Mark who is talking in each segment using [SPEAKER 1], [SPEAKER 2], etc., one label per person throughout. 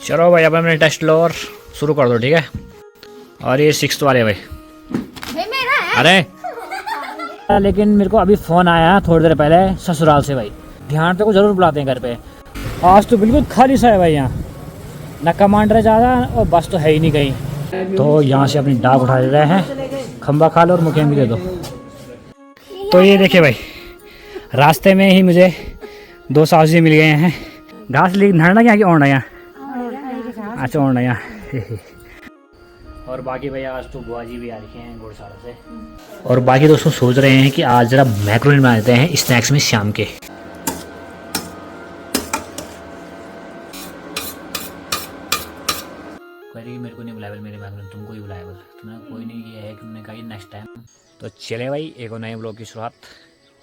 [SPEAKER 1] चलो भाई अब हमने टेस्ट लो और शुरू कर दो, ठीक है। और ये 6th वाले भाई
[SPEAKER 2] मेरा है।
[SPEAKER 1] अरे लेकिन मेरे को अभी फ़ोन आया थोड़ी देर पहले ससुराल से भाई, ध्यान तो को ज़रूर बुलाते हैं घर पे। आज तो बिल्कुल खाली सा है भाई, यहाँ ना कमांडर ज़्यादा और बस तो है ही नहीं कहीं। तो यहाँ से अपनी डाक उठा ले रहे हैं, खंबा खा लो और मुखिया भी दे दो। तो ये देखिए भाई, रास्ते में ही मुझे 2 साहु जी मिल गए हैं। घास ली नड़ना क्या कि ओढ़ना यहाँ, अच्छा ओढ़ना यहाँ। और बाकी भाई आज तो बुआ जी भी आ रखे हैं घोड़साड़ा से। और बाकी दोस्तों सोच रहे हैं कि आज जरा मैक्रोनी बना देते हैं स्नैक्स में शाम के। मेरे को नहीं बुलाया मेरे मैक्रोनी, तुमको ही बुलाया बस, तुमने कोई नहीं किया है कि तुमने कहा नेक्स्ट टाइम। तो चले भाई एक और नए ब्लॉग की शुरुआत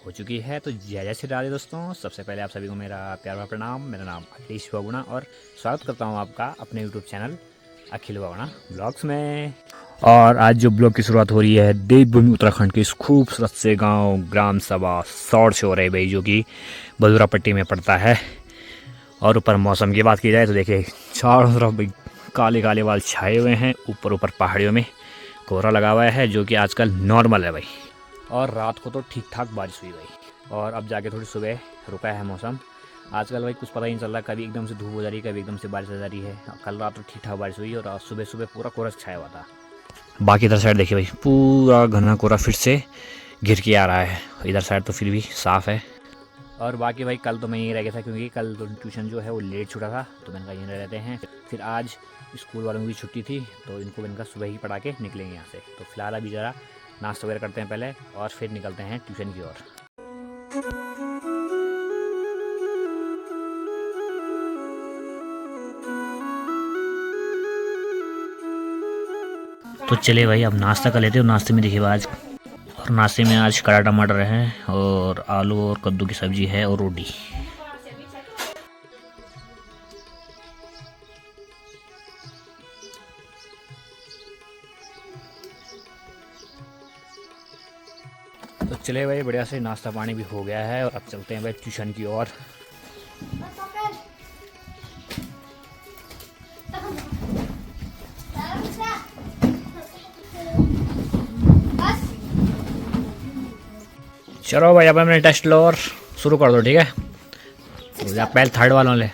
[SPEAKER 1] हो चुकी है। तो जय जय श्री राधे दोस्तों, सबसे पहले आप सभी को मेरा प्यार भरा प्रणाम। मेरा नाम अखिलेश बागुणा और स्वागत करता हूँ आपका अपने यूट्यूब चैनल अखिल बागुणा ब्लॉग्स में। और आज जो ब्लॉग की शुरुआत हो रही है देवभूमि उत्तराखंड के इस खूबसूरत से गांव ग्राम सभा सौड़ से हो रही भाई, जो कि बदूरा पट्टी में पड़ता है। और ऊपर मौसम की बात की जाए तो देखिए चारों तरफ भाई काले काले बाल छाए हुए हैं, ऊपर ऊपर पहाड़ियों में कोहरा लगा हुआ है जो कि आजकल नॉर्मल है भाई। और रात को तो ठीक ठाक बारिश हुई भाई, और अब जाके थोड़ी सुबह रुका है मौसम। आजकल भाई कुछ पता ही नहीं चल रहा, कभी एकदम से धूप हो जा रही है, कभी एकदम से बारिश हो जा रही है। कल रात तो ठीक ठाक बारिश हुई और सुबह सुबह पूरा कोहरा छाया हुआ था। बाकी इधर साइड देखिए भाई पूरा घना कोहरा फिर से घिर के आ रहा है, इधर साइड तो फिर भी साफ़ है। और बाकी भाई कल तो मैं यहीं रह गया था क्योंकि कल तो ट्यूशन जो है वो लेट छूटा था, तो मैंने कहा यहीं रह रहते हैं। फिर आज स्कूल वालों की छुट्टी थी तो इनको मैंने कहा सुबह ही पढ़ा के निकलेंगे यहाँ से। तो फिलहाल अभी ज़रा नाश्ता वगैरह करते हैं पहले और फिर निकलते हैं ट्यूशन की ओर। तो चले भाई अब नाश्ता कर लेते हो। नाश्ते में देखिए आज, और नाश्ते में आज कड़ा टमाटर है और आलू और कद्दू की सब्जी है और रोटी। तो चले भाई बढ़िया से नाश्ता पानी भी हो गया है और अब चलते हैं भाई ट्यूशन की ओर। चलो भाई अब हमने टेस्ट लो और शुरू कर दो, ठीक है। तो पहले 3rd वालों ले,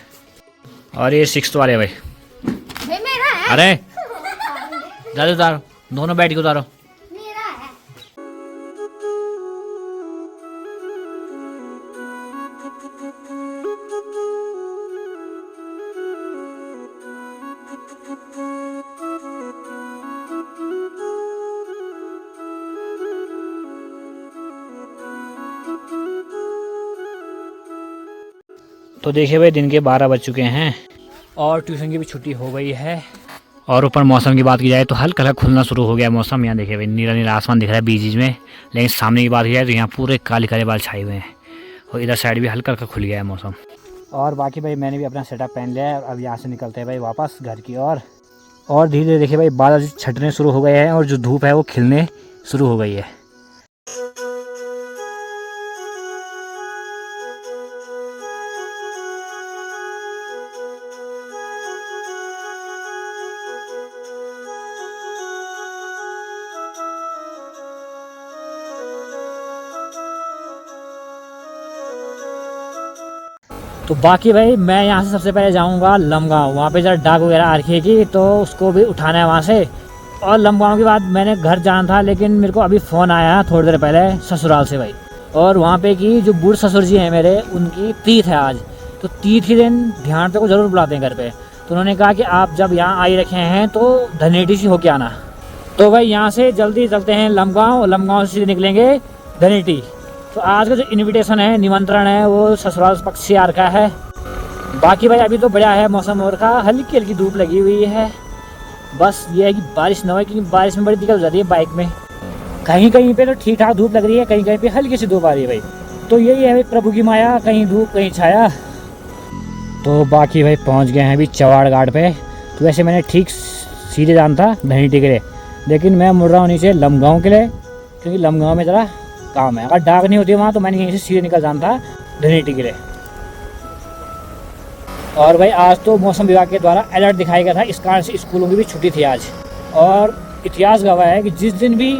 [SPEAKER 1] और ये 6th वाले भाई
[SPEAKER 2] मेरा है।
[SPEAKER 1] अरे ज़्यादा उतारो, दोनों बैठ के उतारो।
[SPEAKER 2] मेरा है।
[SPEAKER 1] तो देखिए भाई दिन के 12 बज चुके हैं और ट्यूशन की भी छुट्टी हो गई है। और ऊपर मौसम की बात की जाए तो हल्का हल्का खुलना शुरू हो गया मौसम। यहाँ देखिए भाई नीला नीला आसमान दिख रहा है बीच बीच में, लेकिन सामने की बात की जाए तो यहाँ पूरे काले काले बाल छाए हुए हैं और इधर साइड भी हल्का हल्का खुल गया है मौसम। और बाकी भाई मैंने भी अपना सेटअप पहन लिया है। अब यहाँ से निकलते हैं भाई वापस घर की ओर। और धीरे धीरे देखिए भाई बादल छटने शुरू हो गए हैं और जो धूप है वो खिलने शुरू हो गई है। तो बाकी भाई मैं यहाँ से सबसे पहले जाऊँगा लमगांव, वहाँ पे ज़रा डाक वगैरह आ रखी है तो उसको भी उठाना है वहाँ से। और लमगांव के बाद मैंने घर जाना था, लेकिन मेरे को अभी फ़ोन आया थोड़ी देर पहले ससुराल से भाई। और वहाँ पे की जो बूढ़ ससुर जी हैं मेरे, उनकी तीथ है आज। तो तीथ के दिन ध्यान को ज़रूर बुलाते हैं घर पर। तो उन्होंने कहा कि आप जब यहाँ आई रखे हैं तो धनेटी से होके आना। तो भाई यहाँ से जल्दी चलते हैं लमगांव, लमगांव से निकलेंगे धनेटी। तो आज का जो इनविटेशन है, निमंत्रण है, वो ससुराल पक्ष से आ रखा है। बाकी भाई अभी तो बढ़िया है मौसम और का, हल्की हल्की धूप लगी हुई है। बस ये है कि बारिश ना हो, क्योंकि बारिश में बड़ी दिक्कत हो जाती है बाइक में। कहीं कहीं पे तो ठीक ठाक धूप लग रही है, कहीं कहीं पे हल्की सी धूप आ रही है भाई। तो यही है भाई प्रभु की माया, कहीं धूप कहीं छाया। तो बाकी भाई पहुँच गए हैं अभी चवाड़ घाट पे। तो वैसे मैंने ठीक सीधे जाना था धनेटी के लिए, लेकिन मैं मुड़ रहा हूँ नीचे लमगांव के लिए, क्योंकि लमगांव में ज़रा काम है। अगर डाक नहीं होती वहाँ तो मैंने यहीं से सीधे निकल जाना था धनेटी के लिए। और भाई आज तो मौसम विभाग के द्वारा अलर्ट दिखाया गया था, इस कारण से स्कूलों की भी छुट्टी थी आज। और इतिहास गवाह है कि जिस दिन भी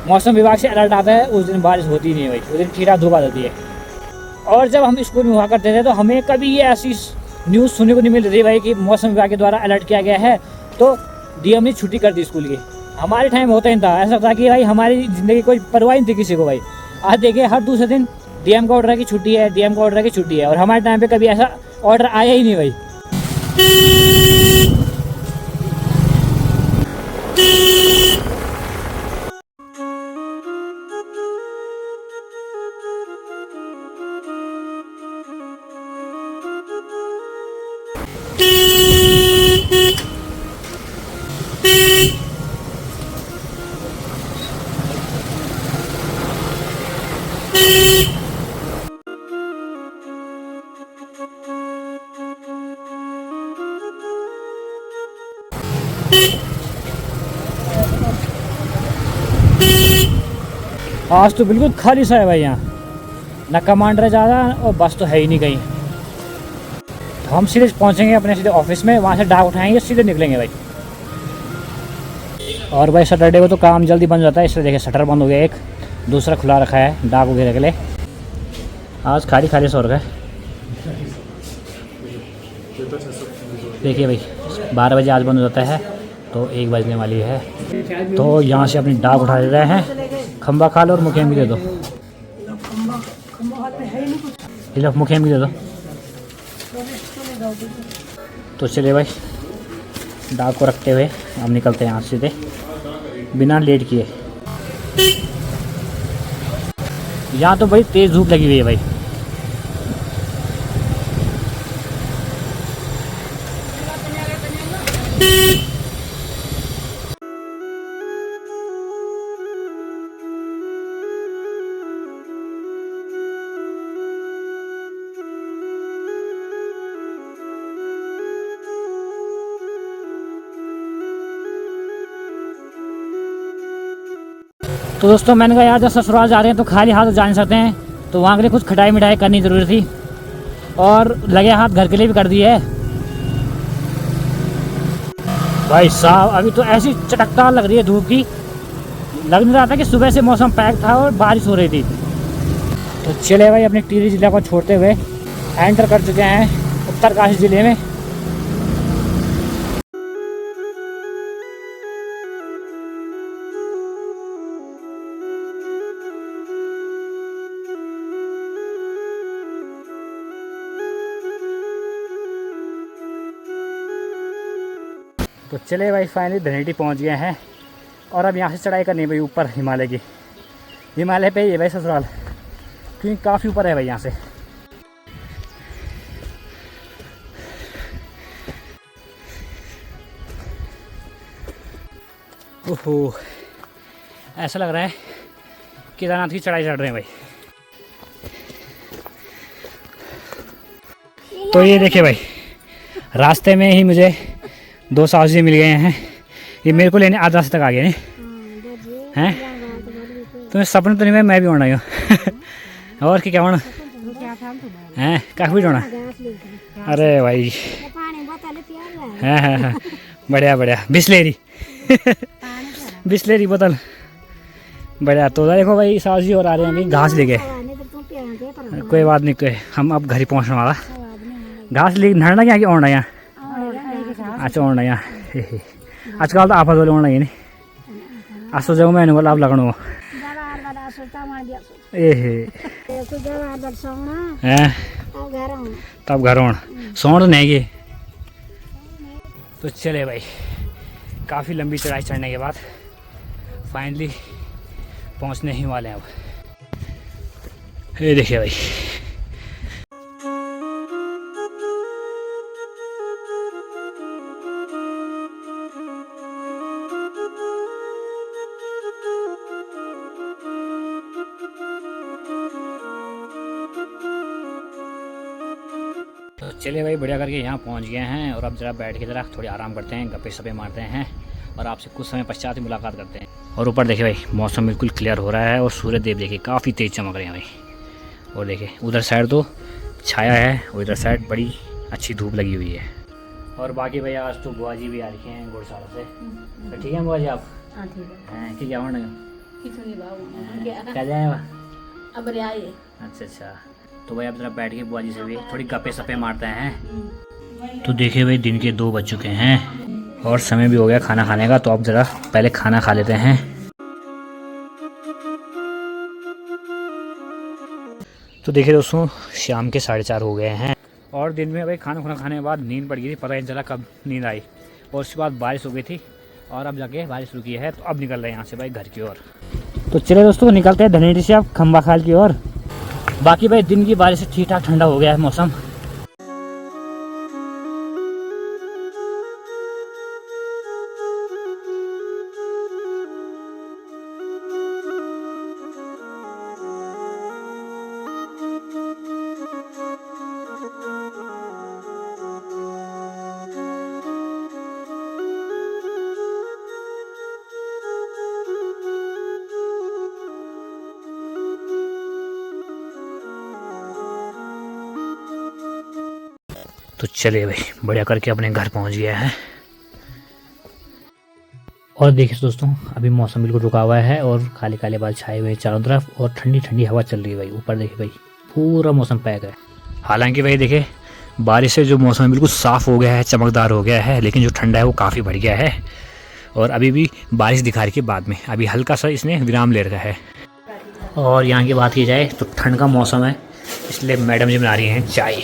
[SPEAKER 1] मौसम विभाग से अलर्ट आता है उस दिन बारिश होती नहीं है भाई, उस दिन खीरा धूप आ जाती है। और जब हम स्कूल में हुआ करते थे तो हमें कभी ये ऐसी न्यूज़ सुनने को नहीं मिल रही थी भाई कि मौसम विभाग के द्वारा अलर्ट किया गया है तो डीएम ने छुट्टी कर दी स्कूल की। हमारे टाइम होता ही था, ऐसा था कि भाई हमारी ज़िंदगी कोई परवाह नहीं थी किसी को भाई। आज देखिए हर दूसरे दिन डीएम का ऑर्डर है कि छुट्टी है, डीएम का ऑर्डर है कि छुट्टी है, और हमारे टाइम पे कभी ऐसा ऑर्डर आया ही नहीं भाई। आज तो बिल्कुल खाली सा है भाई, यहाँ ना कमांडर है ज़्यादा और बस तो है ही नहीं कहीं। तो हम सीधे पहुँचेंगे अपने सीधे ऑफिस में, वहाँ से डाक उठाएंगे सीधे निकलेंगे भाई। और भाई सैटरडे को तो काम जल्दी बन जाता है, इसलिए देखिए शटर बंद हो गया, एक दूसरा खुला रखा है डाक वगैरह के लिए। आज खाली खाली सो रखा है। देखिए भाई 12 बजे आज बंद हो जाता है तो 1 बजने वाली है। तो यहाँ से अपनी डाक उठा ले रहे हैं। खंबा खा लो और मुखिया भी दे दो, मुखिया भी दे दो। तो चलिए भाई डाक को रखते हुए हम निकलते हैं यहाँ से सीधे बिना लेट किए। यहाँ तो बड़ी तेज़ धूप लगी हुई है भाई। तो दोस्तों मैंने कहा यार जब ससुराल जा रहे हैं तो खाली हाथ जा नहीं सकते हैं, तो वहाँ के लिए कुछ खटाई मिठाई करनी ज़रूरी थी और लगे हाथ घर के लिए भी कर दिए है। भाई साहब अभी तो ऐसी चटकदार लग रही है धूप की, लग नहीं रहा था कि सुबह से मौसम पैक था और बारिश हो रही थी। तो चले भाई अपने टिहरी जिला को छोड़ते हुए एंटर कर चुके हैं उत्तरकाशी ज़िले में। तो चले भाई फाइनली धनेटी पहुंच गए हैं और अब यहाँ से चढ़ाई करनी है भाई ऊपर हिमालय की। हिमालय पे ही है भाई ससुराल, क्योंकि काफ़ी ऊपर है भाई यहाँ से। ओहो ऐसा लग रहा है केदारनाथ की चढ़ाई चढ़ रहे हैं भाई। तो ये देखिए भाई रास्ते में ही मुझे 2 साहस जी मिल गए हैं, ये मेरे को लेने आधा रास्ते तक आ गए हैं। तुम्हें सपने तो नहीं मैं भी होना हूँ और क्या होना हैं काफ़ी होना। अरे भाई हाँ बढ़िया बढ़िया बिस्लेरी बिस्लेरी बोतल बढ़िया। तो देखो भाई साहस जी और आ रहे हैं अभी घास लेके। कोई बात नहीं, कोई हम अब घर ही पहुँचने वाला। घास ले नड़ना क्या ओढ़ना यहाँ, अच्छा ओढ़ना यहाँ आजकल तो आफत वाले ओढ़ना ही नहीं। आज तो जाऊँ मैंने बोला आप लगना तब घर होना सोण नहीं गए। तो चले भाई काफ़ी लंबी चढ़ाई चढ़ने के बाद फाइनली पहुंचने ही वाले हैं अब। ये देखिए भाई तो चलिए भाई बढ़िया करके यहाँ पहुँच गए हैं और अब ज़रा बैठ के ज़रा थोड़ी आराम करते हैं, गप्पे सप्पे मारते हैं और आपसे कुछ समय पश्चात ही मुलाकात करते हैं। और ऊपर देखिए भाई मौसम बिल्कुल क्लियर हो रहा है और सूर्य देव देखिए काफ़ी तेज़ चमक रहे हैं भाई। और देखिए उधर साइड तो छाया है और इधर साइड बड़ी अच्छी धूप लगी हुई है। और बाकी भैया आज तो बुआ जी भी आ रखे हैं गुड़साल से। तो ठीक है बुआ जी आप
[SPEAKER 2] हाँ ठीक है
[SPEAKER 1] हैं कि क्या होना
[SPEAKER 2] किसी नहीं बाबू
[SPEAKER 1] क्या जाएगा।
[SPEAKER 2] अब रे आइए
[SPEAKER 1] अच्छा तो भाई अब जरा बैठ के बुआ जी से भी थोड़ी गप्पे सप्पे मारते हैं। तो देखिए भाई दिन के 2 बज चुके हैं और समय भी हो गया खाना खाने का। तो अब ज़रा पहले खाना खा लेते हैं। तो देखिए दोस्तों शाम के 4:30 हो गए हैं और दिन में भाई खाना खाने के बाद नींद पड़ गई थी, पता नहीं चला कब नींद आई। और उसके बाद बारिश हो गई थी और अब जाके बारिश रुकी है। तो अब निकल रहे हैं यहाँ से भाई घर की ओर। तो चले दोस्तों निकलते हैं धनेड़ी से अब खम्बा खाल की ओर। बाकी भाई दिन की बारिश से ठीक ठाक ठंडा हो गया है मौसम। तो चलिए भाई बढ़िया करके अपने घर पहुंच गया है। और देखिए दोस्तों अभी मौसम बिल्कुल रुका हुआ है और काले काले बादल छाए हुए हैं चारों तरफ और ठंडी ठंडी हवा चल रही है भाई। ऊपर देखिए भाई पूरा मौसम पैक है। हालांकि भाई देखिए बारिश से जो मौसम है बिल्कुल साफ़ हो गया है, चमकदार हो गया है, लेकिन जो ठंडा है वो काफ़ी बढ़ गया है। और अभी भी बारिश दिखा रही है बाद में, अभी हल्का सा इसने विराम ले रखा है। और यहाँ की बात की जाए तो ठंड का मौसम है, इसलिए मैडम जी बना रही हैं चाय।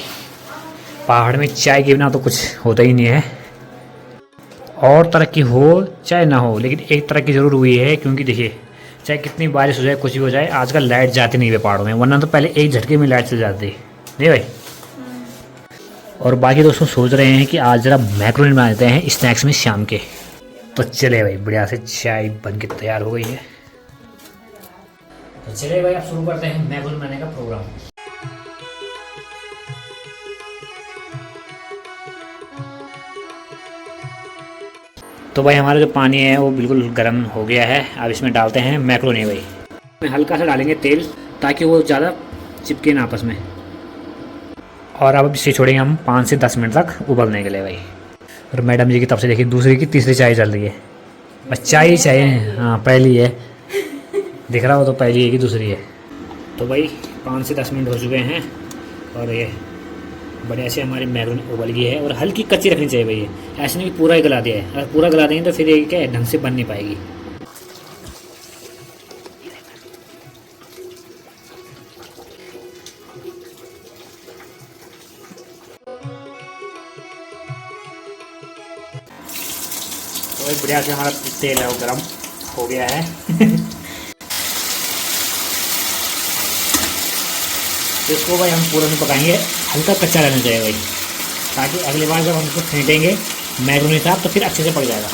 [SPEAKER 1] पहाड़ में चाय के बिना तो कुछ होता ही नहीं है। और तरक्की हो चाहे ना हो, लेकिन एक तरक्की ज़रूर हुई है, क्योंकि देखिए चाहे कितनी बारिश हो जाए कुछ भी हो जाए आजकल लाइट जाती नहीं है पहाड़ों में, वरना तो पहले एक झटके में लाइट चल जाती नहीं भाई। और बाकी दोस्तों सोच रहे हैं कि आज ज़रा मैक्रोनी बना देते हैं स्नैक्स में शाम के। तो चले भाई बढ़िया से चाय बन के तैयार हो गई है। तो चले भाई अब शुरू करते हैं मैक्रोनी बनाने का प्रोग्राम। तो भाई हमारा जो पानी है वो बिल्कुल गर्म हो गया है। अब इसमें डालते हैं मैक्रोनी भाई। इसमें हल्का सा डालेंगे तेल ताकि वो ज़्यादा चिपके ना आपस में। और अब इसे छोड़ेंगे हम 5 से 10 मिनट तक उबलने के लिए भाई। और मैडम जी की तरफ से देखिए दूसरी की तीसरी चाय चल रही है। बस चाय ही चाहिए, हाँ पहली है दिख रहा हो तो पहली है कि दूसरी है। तो भाई 5 से 10 मिनट हो चुके हैं और ये बढ़िया से हमारी मैक्रोनी उबल गई है। और हल्की कच्ची रखनी चाहिए भाई, ऐसे नहीं कि पूरा ही गला दिया है। अगर पूरा गला देंगे तो फिर ये क्या है ढंग से बन नहीं पाएगी। तो बढ़िया से हमारा तेल है वो गर्म हो गया है। तो इसको भाई हम पूरा नहीं पकाएंगे, हल्का कच्चा रहना चाहिए भाई, ताकि अगली बार जब हम इसको फेंटेंगे मैक्रोनी साथ तो फिर अच्छे से पक जाएगा।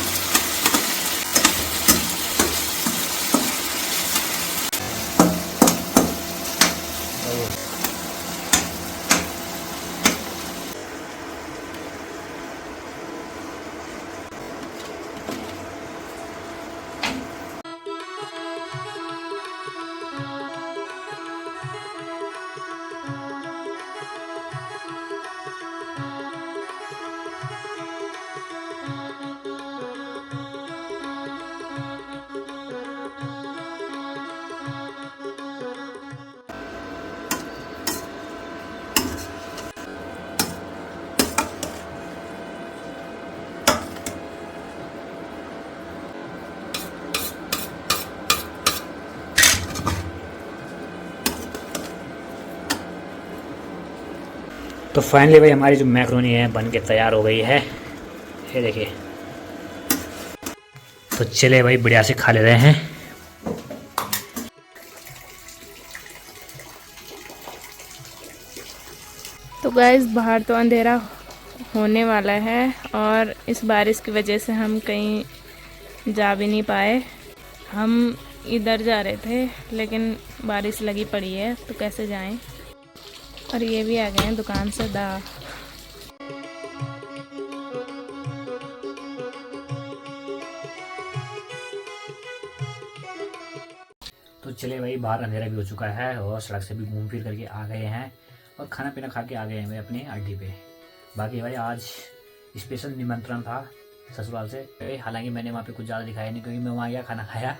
[SPEAKER 1] तो फाइनली भाई हमारी जो मैक्रोनी है बन के तैयार हो गई है, ये देखिए। तो चले भाई बढ़िया से खा ले रहे हैं।
[SPEAKER 3] तो गाइस बाहर तो अंधेरा होने वाला है और इस बारिश की वजह से हम कहीं जा भी नहीं पाए। हम इधर जा रहे थे लेकिन बारिश लगी पड़ी है तो कैसे जाएं। और ये भी आ गए हैं दुकान से दाल।
[SPEAKER 1] तो चले भाई बाहर अंधेरा भी हो चुका है और सड़क से भी घूम फिर करके आ गए हैं और खाना पीना खा के आ गए हैं भाई अपने अड्डे पे। बाकी भाई आज स्पेशल निमंत्रण था ससुराल से। हालांकि मैंने वहाँ पे कुछ ज़्यादा दिखाया नहीं, क्योंकि मैं वहाँ गया, खाना खाया,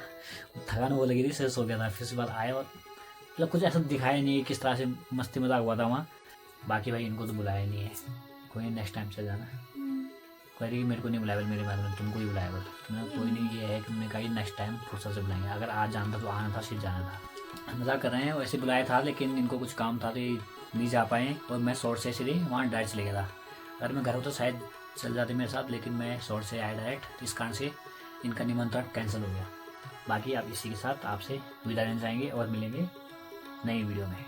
[SPEAKER 1] थकान वो लगी थी, से सो गया था। फिर उसके बाद आया और मतलब कुछ ऐसा दिखाया नहीं किस तरह से मस्ती मजाक हुआ था वहाँ। बाकी भाई इनको तो बुलाया नहीं है, कोई नेक्स्ट टाइम चल जाना। कह रही कि मेरे को नहीं बुलाया, मेरी बात में तुमको ही बुलाया बोल। तुमने कोई नहीं, ये है कि उन्होंने कहा नेक्स्ट टाइम फुर्सत से बुलाएंगे। अगर आज जाना था तो आना था, सिर्फ जाना था। मजाक कर रहे हैं, वैसे बुलाया था लेकिन इनको कुछ काम था तो ये नहीं जा पाए, और मैं शॉर्ट से इसलिए वहाँ डायरेक्ट चले गया था। अगर मैं घर होता शायद चल जाते मेरे साथ, लेकिन मैं शॉर्ट से आया डायरेक्ट, तो इस कारण से इनका निमंत्रण कैंसिल हो गया। बाकी आप इसी के साथ आपसे विदा लेना चाहेंगे और मिलेंगे नई वीडियो में।